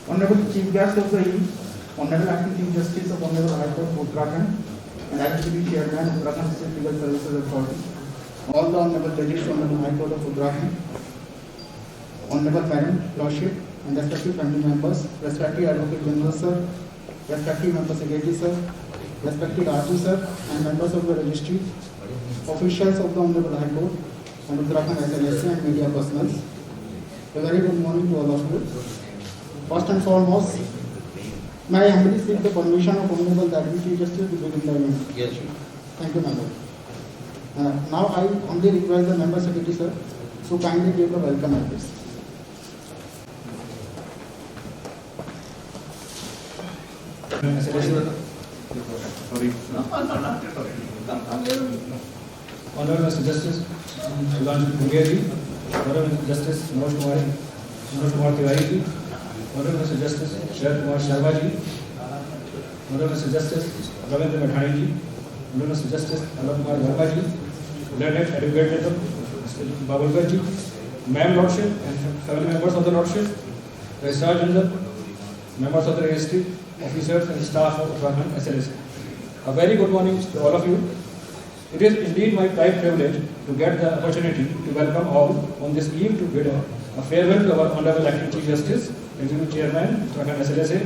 Honorable Chief Guest of the Evening, Honorable Acting Chief Justice of Honorable High Court, Uttarakhand, and IGP Chairman of Uttarakhand State Legal Services Authority, all the Honorable Judges of Honorable High Court of Uttarakhand, Honorable Madam, Lordship, and respective family members, respective Advocate General Sir, respective Member Secretary Sir, respected RG Sir, and members of the Registry, officials of the Honorable High Court, and Uttarakhand SLSA and media personnel. A very good morning to all of you. First and foremost, may I humbly seek the permission of Honorable Chief Justice to begin the event. Yes. Thank you, Member. Now I only request the Member Secretary Sir to kindly give the welcome address. Honorable Mr. Justice Sudhanshu Punjabi, Honorable Mr. Justice Manoj Kumar Tiwari, Honorable Mr. Justice Sharad Kumar Sharma ji, Honorable Mr. Justice Ravindra Madhani ji, Honorable Mr. Justice Alok Kumar Verma ji, Learned Advocate General Mr. Babulkar ji, Ma'am Lordship and family members of the Lordship, Registrar General, members of the Registry, officers and staff of Uttarakhand SLSA. A very good morning to all of you. It is indeed my pride privilege to get the opportunity to welcome all on this eve to bid a farewell to our Honorable Acting Chief Justice, Executive Chairman, Uttarakhand SLSA,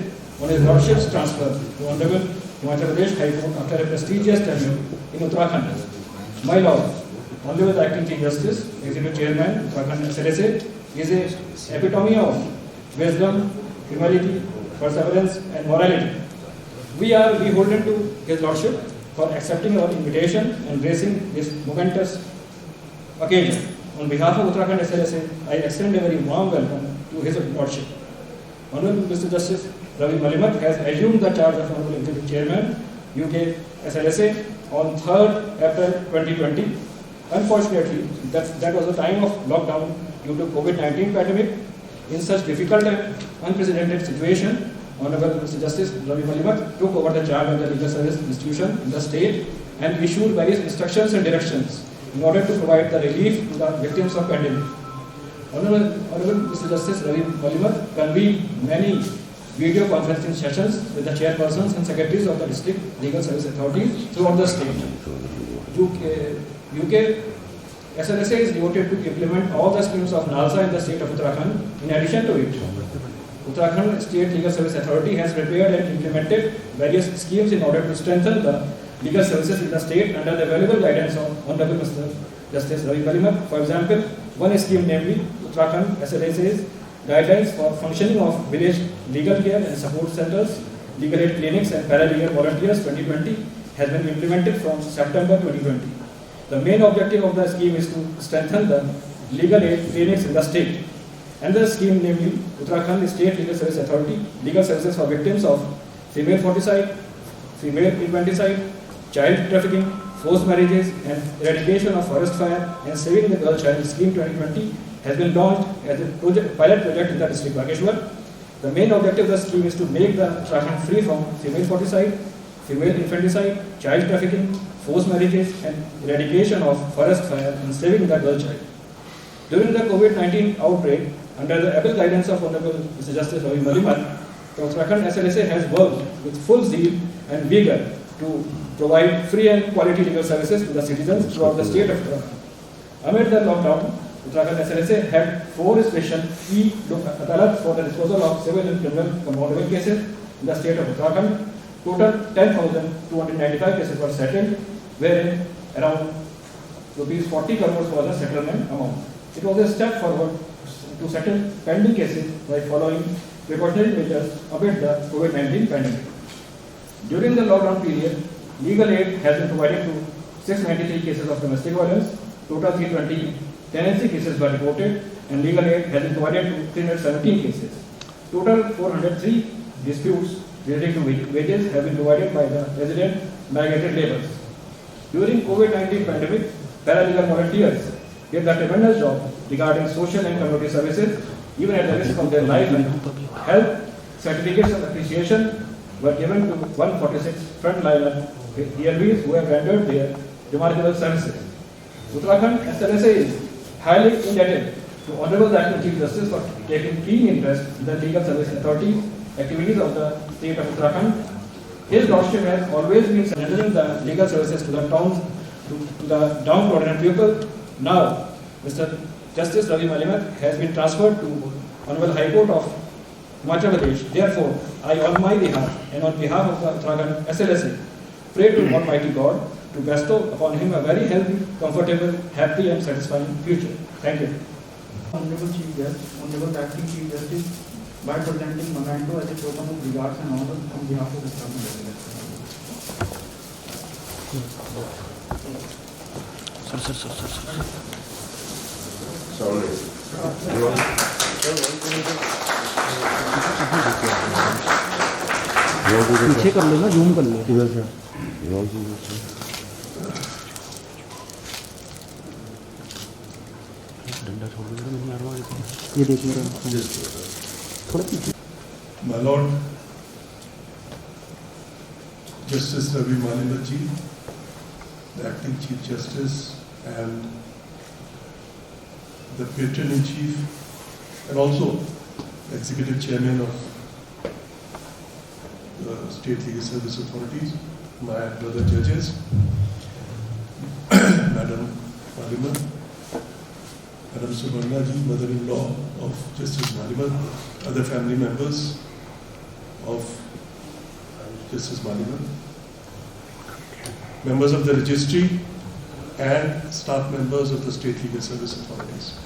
on his Lordship's transfer to Honorable Himachal Pradesh High Court after a prestigious tenure in Uttarakhand. My Lord, Honorable Acting Chief Justice, Executive Chairman, Uttarakhand SLSA, is a epitome of wisdom, humility, perseverance, and morality. We are beholden to His Lordship for accepting our invitation and gracing this momentous occasion. On behalf of Uttarakhand SLSA, I extend a very warm welcome to His Lordship. Honorable Mr. Justice Ravi Malimat has assumed the charge of Honorable Executive Chairman, UK SLSA, on 3rd April 2020. Unfortunately, that was the time of lockdown due to COVID-19 pandemic. In such difficult and unprecedented situation, Honorable Mr. Justice Ravi Malimat took over the charge of the legal service institution in the state and issued various instructions and directions in order to provide the relief to the victims of pandemic. Honorable Mr. Justice Ravi Malimat convened many video conferencing sessions with the chairpersons and secretaries of the district legal service authorities throughout the state. UK SLSA is devoted to implement all the schemes of NALSA in the state of Uttarakhand. In addition to it, Uttarakhand State Legal Service Authority has prepared and implemented various schemes in order to strengthen the legal services in the state under the available guidance of Honorable Mr. Justice Ravi Malimat. For example, one scheme, namely Uttarakhand SLSA's guidelines for functioning of village legal care and support centers, legal aid clinics and paralegal volunteers 2020 has been implemented from September 2020. The main objective of the scheme is to strengthen the legal aid clinics in the state. Another scheme, namely Uttarakhand State Legal Service Authority, legal services for victims of female infanticide, female infanticide, child trafficking, forced marriages, and eradication of forest fire and saving the girl child scheme 2020 has been launched as a pilot project in the district Bageshwar. The main objective of the scheme is to make the Uttarakhand free from female infanticide, female infanticide, child trafficking, forced marriages, and eradication of forest fire and saving the girl child. During the COVID-19 outbreak, under the able guidance of Honorable Mr. Justice Ravi Malimat, the Uttarakhand SLSA has worked with full zeal and vigor to provide free and quality legal services to the citizens throughout the state of Uttarakhand. Amid the lockdown, Uttarakhand SLSA had 4 special e-adalats for the disposal of civil and criminal compoundable cases in the state of Uttarakhand. Total 10,295 cases were settled, wherein around rupees 40 crores was the settlement amount. It was a step forward to settle pending cases by following precautionary measures amid the COVID-19 pandemic. During the lockdown period, legal aid has been provided to 693 cases of domestic violence. Total 320 tenancy cases were reported, and legal aid has been provided to 317 cases. Total 403 disputes relating to wages have been provided by the resident migrant laborers. During COVID-19 pandemic, paralegal volunteers did a tremendous job regarding social and community services, even at the risk of their life. Health certificates of appreciation were given to 146 frontliner ELBs who have rendered their remarkable services. Uttarakhand SLSA is highly indebted to Honorable the Acting Chief Justice for taking keen interest in the legal service authority activities of the state of Uttarakhand. His lordship has always been rendering the legal services to the towns, to the downtrodden people. Now, Mr. Justice Ravi Malimat has been transferred to Honorable High Court of Himachal Pradesh. Therefore, I on my behalf and on behalf of the Uttarakhand SLSA pray to Almighty God to bestow upon him a very healthy, comfortable, happy and satisfying future. Thank you. Honorable Chief Guest, Honorable Acting Chief Justice, by presenting memento as a token of regards and honor on behalf of the Uttarakhand पीछे कर लेना, zoom कर ले इधर से। डंडा छोड़ दे, नहीं मारवा ये देख ले थोड़ा पीछे। My Lord Justice Ravi Malimat ji, the Acting Chief Justice and the Patron in Chief and also Executive Chairman of the State Legal Service Authorities, my brother judges, Madam Malimat, Madam Subarna ji, mother-in-law of Justice Malimat, other family members of Justice Malimat, members of the registry and staff members of the State Legal Service Authorities.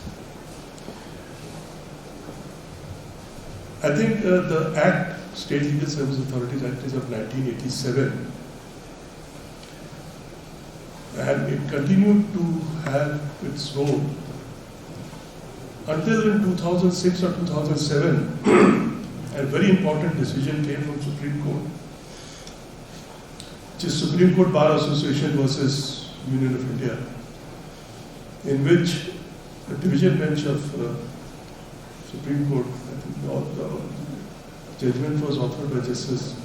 I think the Act, State Legal Service Authorities Act is of 1987, and it continued to have its role until in 2006 or 2007, a very important decision came from Supreme Court, which is Supreme Court Bar Association versus Union of India, in which the division bench of Supreme Court, I think the judgment was authored by Justice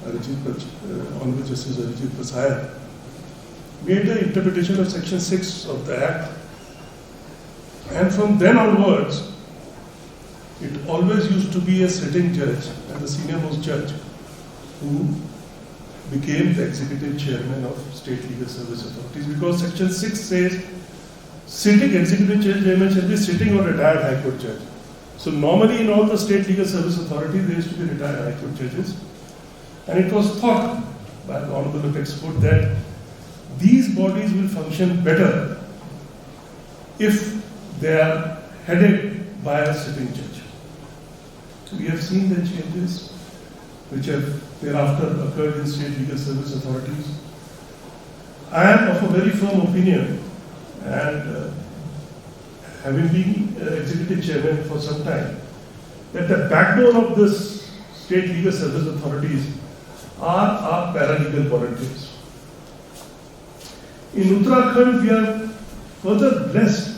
Honorable Justice Arijit Pasaya, made the interpretation of Section 6 of the Act, and from then onwards, it always used to be a sitting judge and the senior most judge who became the executive chairman of State Legal Service Authorities, because Section 6 says sitting executive chairman shall be sitting or retired High Court judge. So normally in all the State Legal Service Authorities there used to be retired High Court judges, and it was thought by the Honorable Apex Court that these bodies will function better if they are headed by a sitting judge. We have seen the changes which have thereafter occurred in State Legal Service Authorities. I am of a very firm opinion, and having been executive chairman for some time, that the backbone of this State Legal Service Authorities are our paralegal volunteers. In Uttarakhand, we are further blessed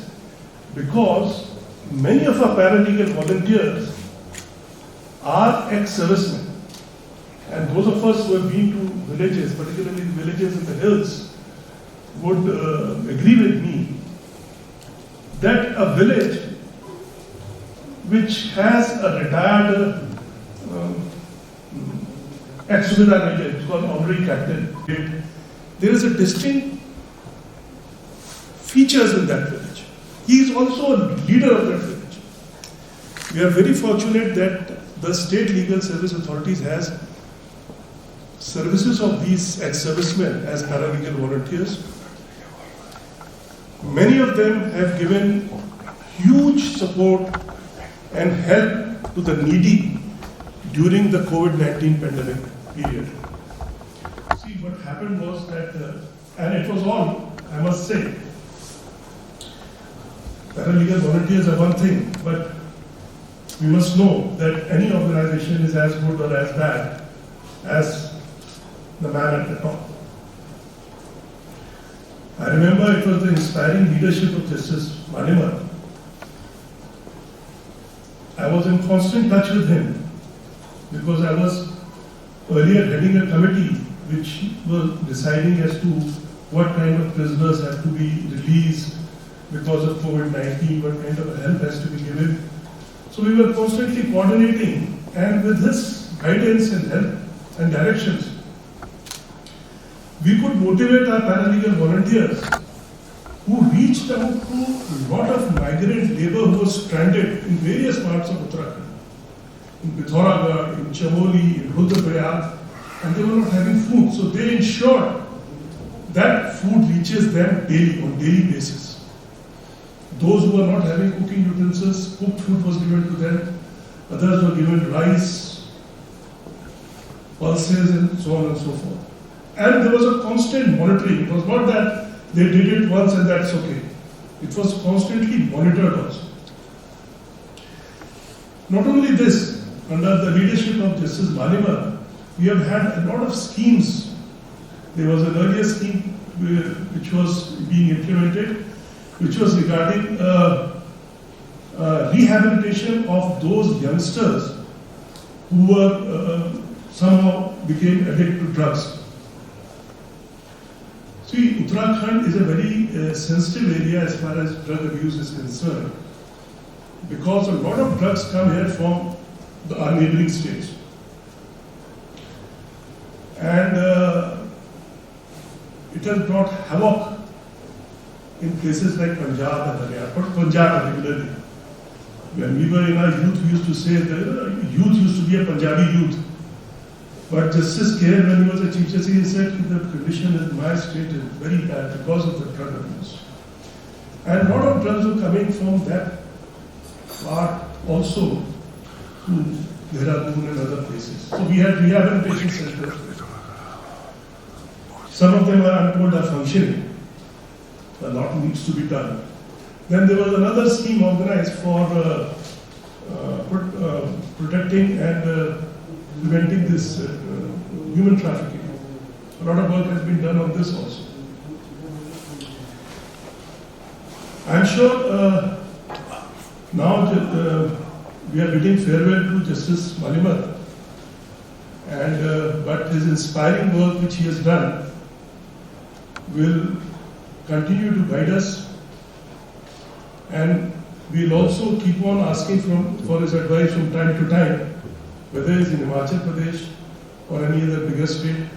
because many of our paralegal volunteers are ex-servicemen. And those of us who have been to villages, particularly villages in the hills, would agree with me that a village which has a retired at Subedar Village, it's called Honorary Captain. There is a distinct features in that village. He is also a leader of that village. We are very fortunate that the state legal service authorities has services of these ex-servicemen as paralegal volunteers. Many of them have given huge support and help to the needy during the COVID-19 pandemic period. See, what happened was that, and it was all, I must say, paralegal volunteers are one thing, but we must know that any organization is as good or as bad as the man at the top. I remember it was the inspiring leadership of Justice Maliman. I was in constant touch with him because I was earlier heading a committee which was deciding as to what kind of prisoners have to be released because of COVID-19, what kind of help has to be given. So we were constantly coordinating, and with his guidance and help and directions, we could motivate our paralegal volunteers who reached out to a lot of migrant labor who was stranded in various parts of Uttarakhand, in Pithoragarh, in Chamoli, in Rudraprayag, and they were not having food. So they ensured that food reaches them daily, on daily basis. Those who were not having cooking utensils, cooked food was given to them. Others were given rice, pulses, and so on and so forth. And there was a constant monitoring. It was not that they did it once and that's okay. It was constantly monitored also. Not only this, under the leadership of Justice Maliman, we have had a lot of schemes. There was an earlier scheme which was being implemented, which was regarding rehabilitation of those youngsters who were somehow became addicted to drugs. See, Uttarakhand is a very sensitive area as far as drug abuse is concerned, because a lot of drugs come here from our neighboring states. And it has brought havoc in places like Punjab and Haryana, but Punjab particularly. When we were in our youth, we used to say that youth used to be a Punjabi youth. But Justice Kher, when he was a Chief Justice, he said the condition in my state is very bad because of the drug abuse. And a lot of drugs are coming from that part also to Dehradun and other places. So we had rehabilitation centers. Some of them are untold are functioning. A lot needs to be done. Then there was another scheme organized for protecting and preventing this human trafficking. A lot of work has been done on this also. I'm sure now that we are bidding farewell to Justice Maliman, and but his inspiring work which he has done will continue to guide us, and we'll also keep on asking for his advice from time to time, whether it's in Himachal Pradesh or any other bigger state.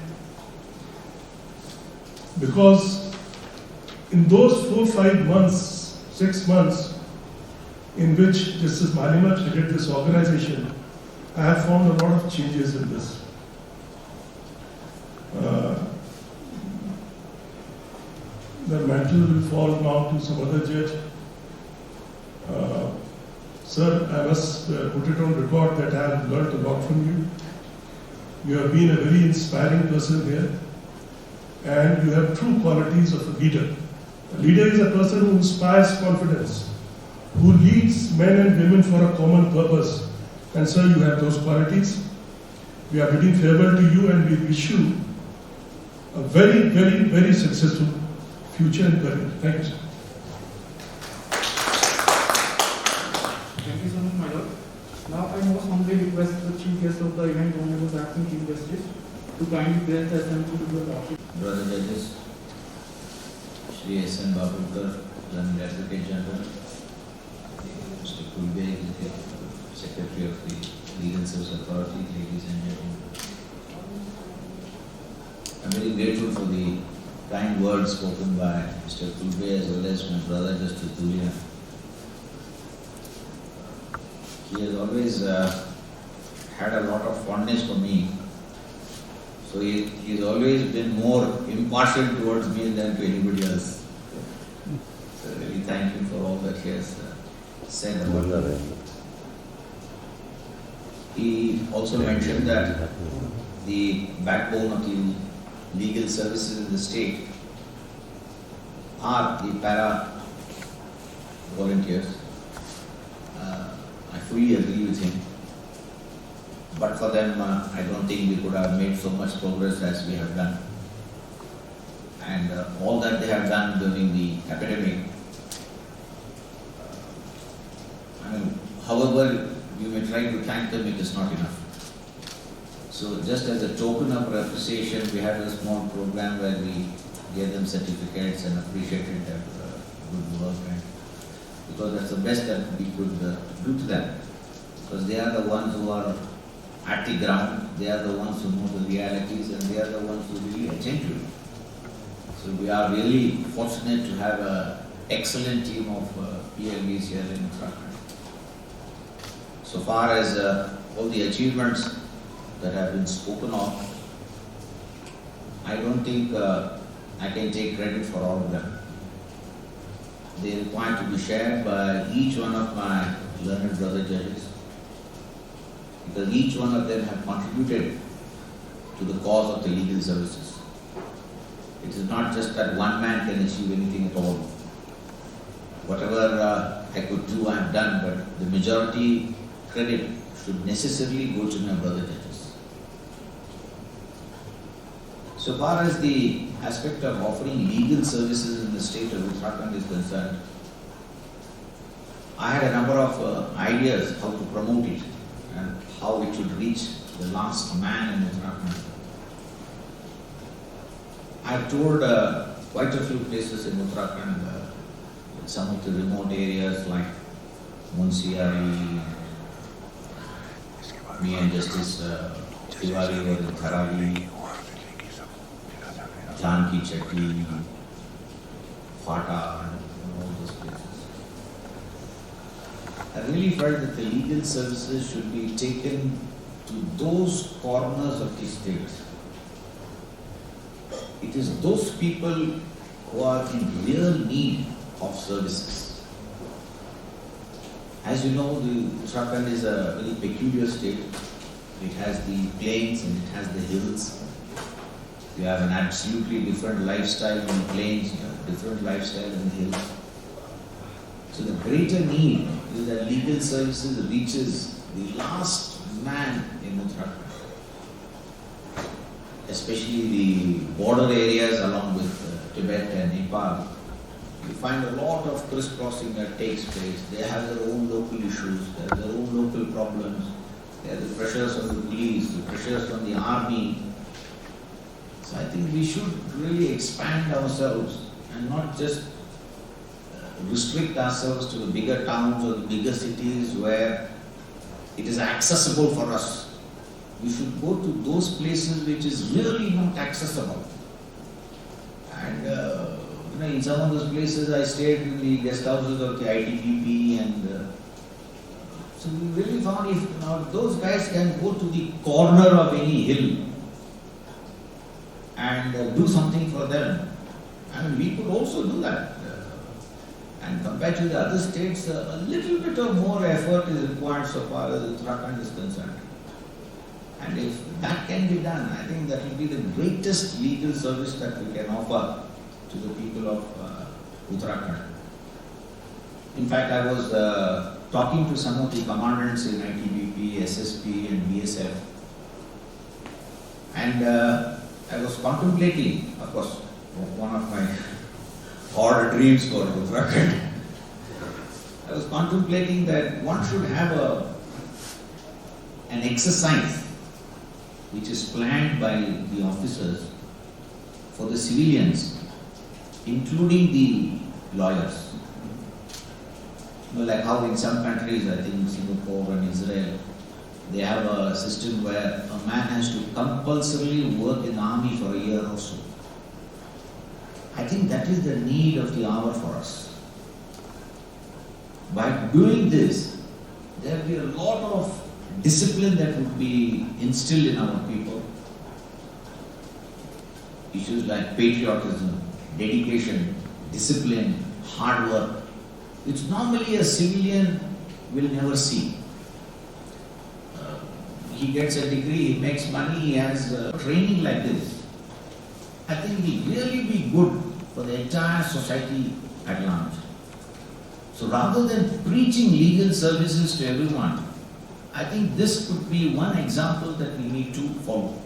Because in those 4-5 months, 6 months in which Justice Maliman headed this organization, I have found a lot of changes in this. The mantle will fall now to some other judge. Sir, I must put it on record that I have learned a lot from you. You have been a very inspiring person here, and you have true qualities of a leader. A leader is a person who inspires confidence, who leads men and women for a common purpose. And sir, you have those qualities. We are bidding farewell to you, and we wish you a very, very, very successful future and career. Thank you, sir. Thank you so much, my lord. Now I most humbly request the chief guest of the event, Honorable the Acting Chief Justice, to kindly bless the assembly to the topic. Brother Judges, Shri S.N. Babulkar, General Advocate General, Mr. Kulbeg, Secretary of the Legal Service Authority, ladies and gentlemen. I'm very grateful for the kind words spoken by Mr. Kulbe as well as my brother Justice Dhulia. He has always had a lot of fondness for me. So he's always been more impartial towards me than to anybody else. So really thank him for all that he has said about me. He also mentioned that the backbone of the legal services in the state are the para volunteers. I fully agree with him. But for them, I don't think we could have made so much progress as we have done. And all that they have done during the epidemic, however you may try to thank them, it is not enough. So just as a token of appreciation, we had a small program where we gave them certificates and appreciated their good work. And because that's the best that we could do to them. Because they are the ones who are at the ground, they are the ones who know the realities, and they are the ones who really attend to it. So we are really fortunate to have an excellent team of PLBs here in Uttarakhand. So far as all the achievements that have been spoken of, I don't think I can take credit for all of them. They require to be shared by each one of my learned brother judges, because each one of them have contributed to the cause of the legal services. It is not just that one man can achieve anything at all. Whatever I could do, I have done, but the majority credit should necessarily go to my brother judges. So far as the aspect of offering legal services in the state of Uttarakhand is concerned, I had a number of ideas how to promote it and how it should reach the last man in Uttarakhand. I have toured quite a few places in Uttarakhand, some of the remote areas like Munsiari. Me and Justice Tiwari were in Tharavi, Janki Chetty, Fata, and all those places. I really felt that the legal services should be taken to those corners of the state. It is those people who are in real need of services. As you know, the Uttarakhand is a very peculiar state. It has the plains and it has the hills. You have an absolutely different lifestyle in the plains, you have different lifestyle in the hills. So the greater need is that legal services reaches the last man in Uttarakhand, especially the border areas along with Tibet and Nepal. You find a lot of crisscrossing that takes place. They have their own local issues, they have their own local problems, they have the pressures on the police, the pressures on the army. So I think we should really expand ourselves and not just restrict ourselves to the bigger towns or the bigger cities where it is accessible for us. We should go to those places which is really not accessible. And in some of those places I stayed in the guest houses of the ITBP, and so we really found if those guys can go to the corner of any hill and do something for them, we could also do that. And compared to the other states, a little bit of more effort is required so far as Uttarakhand is concerned. And if that can be done, I think that will be the greatest legal service that we can offer to the people of Uttarakhand. In fact, I was talking to some of the commandants in ITBP, SSP and BSF, and I was contemplating, of course, one of my odd dreams for Uttarakhand. I was contemplating that one should have an exercise which is planned by the officers for the civilians, including the lawyers. Like how in some countries, I think Singapore and Israel, they have a system where a man has to compulsorily work in the army for a year or so. I think that is the need of the hour for us. By doing this, there will be a lot of discipline that would be instilled in our people. Issues like patriotism, dedication, discipline, hard work, which normally a civilian will never see. He gets a degree, he makes money, he has training like this. I think it will really be good for the entire society at large. So rather than preaching legal services to everyone, I think this could be one example that we need to follow.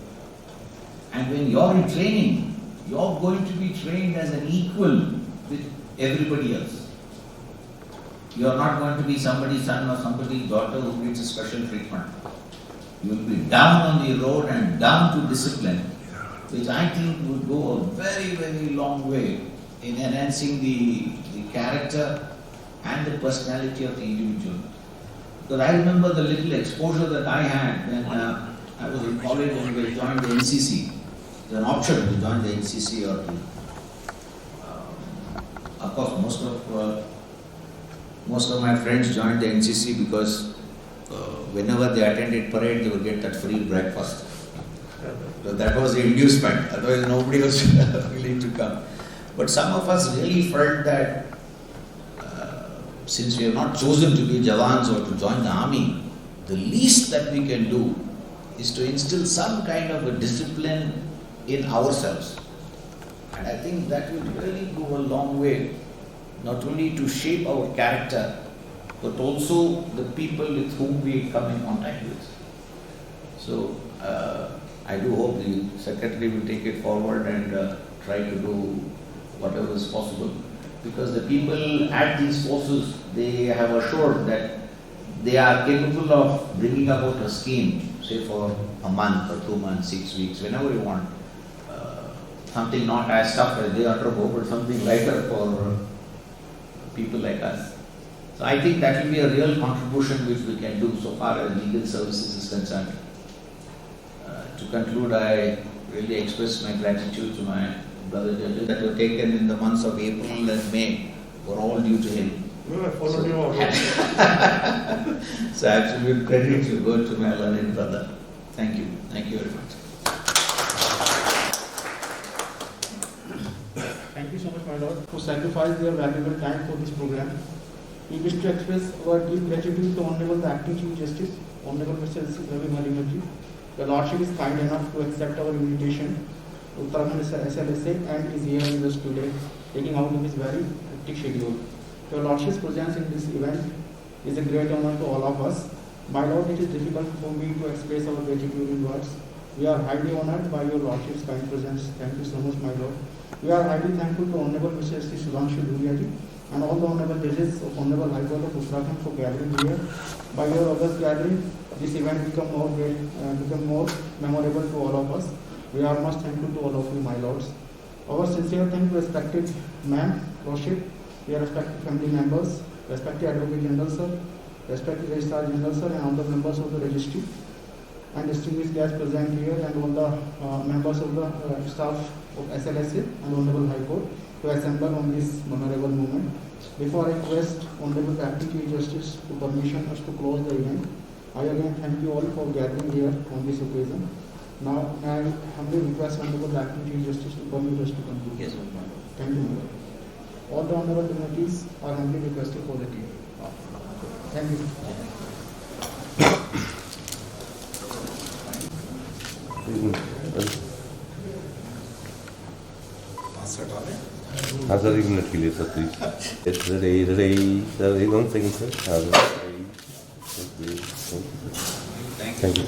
And when you're in training, you're going to be trained as an equal with everybody else. You're not going to be somebody's son or somebody's daughter who needs a special treatment. You will be down on the road and down to discipline, which I think would go a very, very long way in enhancing the character and the personality of the individual. Because I remember the little exposure that I had when I was in college and we joined the NCC. It's an option to join the NCC or to, of course, most of my friends joined the NCC because whenever they attended parade, they would get that free breakfast. So that was the inducement, otherwise nobody was willing to come. But some of us really felt that since we have not chosen to be Jawans or to join the army, the least that we can do is to instill some kind of a discipline in ourselves. And I think that will really go a long way, not only to shape our character, but also the people with whom we come in contact with. So I do hope the Secretary will take it forward and try to do whatever is possible. Because the people at these forces, they have assured that they are capable of bringing about a scheme, say for a month or 2 months, 6 weeks, whenever you want. Something not as tough as they undergo, but something lighter for people like us. So I think that will be a real contribution which we can do so far as legal services is concerned. To conclude, I really express my gratitude to my brother judges that were taken in the months of April and May were all due to him. Well, I followed you all. So absolute credit should go to my learned brother. Thank you. Thank you very much. Thank you so much, my lord, who sacrificed their valuable time for this program. We wish to express our deep gratitude to Honorable the Acting Chief Justice, Honorable Mr. Ravi Malikarji. The Lordship is kind enough to accept our invitation to Uttarakhand SLSA and is here with us today, taking out of his very hectic schedule. Your Lordship's presence in this event is a great honor to all of us. My Lord, it is difficult for me to express our gratitude in words. We are highly honored by your Lordship's kind presence. Thank you so much, my Lord. We are highly thankful to Honorable Mr. S. Sudhanshu Dhuria and all the Honorable Judges of Honorable High Court of Uttarakhand for gathering here. By your August gathering, this event become more memorable to all of us. We are most thankful to all of you, my lords. Our sincere thanks to respected ma'am, Lordship, your respected family members, respected Advocate General Sir, respected Registrar General Sir, and all the members of the registry, and distinguished guests present here, and all the members of the staff of SLSA and Honorable High Court to assemble on this memorable moment. Before I request Honorable Acting Chief Justice to permission us to close the event, I again thank you all for gathering here on this occasion. Now, I humbly request Honorable Acting Chief Justice to permit us to conclude. Yes, my lord. Thank you, my lord. All the honorable dignitaries are humbly requested for the tea. Thank you. हाँ sir 1 minute के लिए sir please sir 1 second sir Thank you.